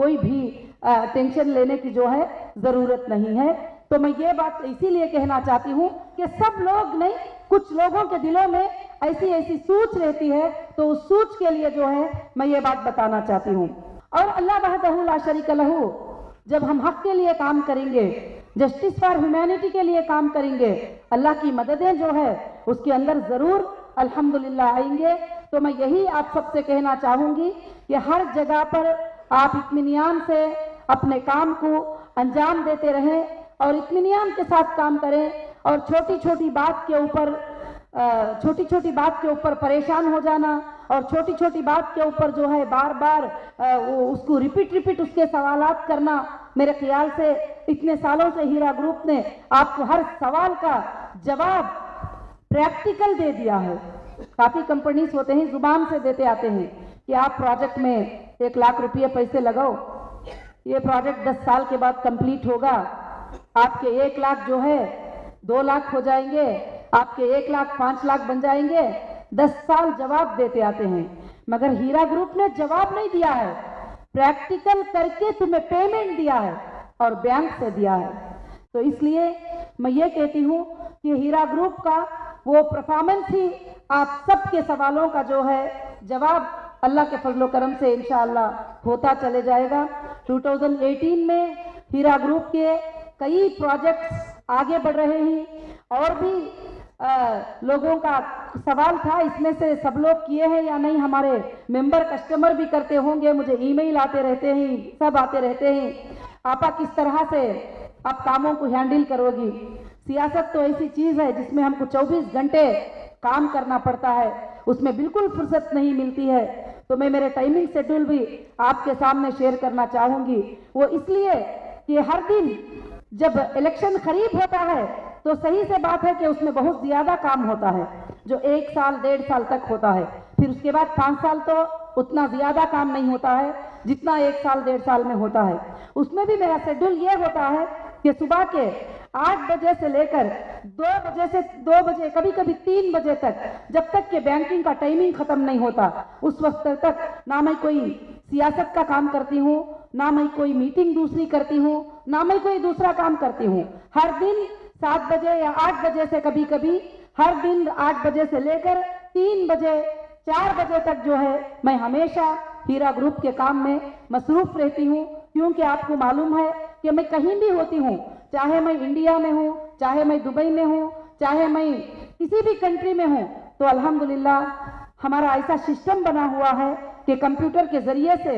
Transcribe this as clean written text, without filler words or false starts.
कोई भी टेंशन लेने की जो है ज़रूरत नहीं है। तो मैं ये बात इसीलिए कहना चाहती हूँ कि सब लोग नहीं, कुछ लोगों के दिलों में ऐसी ऐसी सोच रहती है, तो उस सोच के लिए जो है मैं ये बात बताना चाहती हूँ। और अल्लाह वहदहू ला शरीका लहू, जब हम हक के लिए काम करेंगे, जस्टिस फॉर ह्यूमैनिटी के लिए काम करेंगे, अल्लाह की मददें जो है उसके अंदर ज़रूर अल्हम्दुलिल्लाह आएंगे। तो मैं यही आप सबसे कहना चाहूँगी कि हर जगह पर आप इत्मीनान से अपने काम को अंजाम देते रहें और इत्मीनान के साथ काम करें, और छोटी छोटी बात के ऊपर परेशान हो जाना और छोटी छोटी बात के ऊपर जो है बार बार उसको रिपीट उसके सवालात करना, मेरे ख्याल से इतने सालों से हीरा ग्रुप ने आपको हर सवाल का जवाब प्रैक्टिकल दे दिया है। काफ़ी कंपनीज होते हैं जुबान से देते आते हैं कि आप प्रोजेक्ट में 1 लाख रुपये पैसे लगाओ, ये प्रोजेक्ट 10 साल के बाद कंप्लीट होगा, आपके 1 लाख जो है 2 लाख हो जाएंगे, आपके 1 लाख 5 लाख बन जाएंगे। 10 साल जवाब देते आते हैं, मगर हीरा ग्रुप ने जवाब नहीं दिया है, प्रैक्टिकल करके तुम्हें पेमेंट दिया है और बैंक से दिया है। तो इसलिए मैं ये कहती हूँ कि हीरा ग्रुप का वो परफॉर्मेंस ही आप सबके सवालों का जो है जवाब अल्लाह के फजलो करम से इंशाअल्लाह होता चले जाएगा। 2018 में हीरा ग्रुप के कई प्रोजेक्ट्स आगे बढ़ रहे हैं और भी लोगों का सवाल था, इसमें से सब लोग किए हैं या नहीं, हमारे मेंबर कस्टमर भी करते होंगे, मुझे ईमेल आते रहते हैं, सब आते रहते हैं, आपा किस तरह से आप कामों को हैंडल करोगी। सियासत तो ऐसी चीज़ है जिसमें हमको 24 घंटे काम करना पड़ता है, उसमें बिल्कुल फुर्सत नहीं मिलती है। तो मैं मेरे टाइमिंग शेड्यूल भी आपके सामने शेयर करना चाहूँगी। वो इसलिए कि हर दिन जब इलेक्शन करीब होता है तो सही से बात है कि उसमें बहुत ज़्यादा काम होता है, जो 1 साल 1.5 साल तक होता है, फिर उसके बाद 5 साल तो उतना ज़्यादा काम नहीं होता है जितना 1 साल 1.5 साल में होता है। उसमें भी मेरा शेड्यूल ये होता है कि सुबह के 8 बजे से लेकर 2 बजे कभी कभी 3 बजे तक, जब तक कि बैंकिंग का टाइमिंग ख़त्म नहीं होता उस वक्त तक ना मैं कोई सियासत का काम करती हूँ, ना मैं कोई मीटिंग दूसरी करती हूँ, ना मैं कोई दूसरा काम करती हूँ। हर दिन 7 बजे या 8 बजे से कभी कभी हर दिन 8 बजे से लेकर 3 बजे 4 बजे तक जो है मैं हमेशा हीरा ग्रुप के काम में मसरूफ़ रहती हूँ। क्योंकि आपको मालूम है कि मैं कहीं भी होती हूँ, चाहे मैं इंडिया में हूँ, चाहे मैं दुबई में हूँ, चाहे मैं किसी भी कंट्री में हूँ, तो अल्हम्दुलिल्लाह हमारा ऐसा सिस्टम बना हुआ है कि कंप्यूटर के ज़रिए से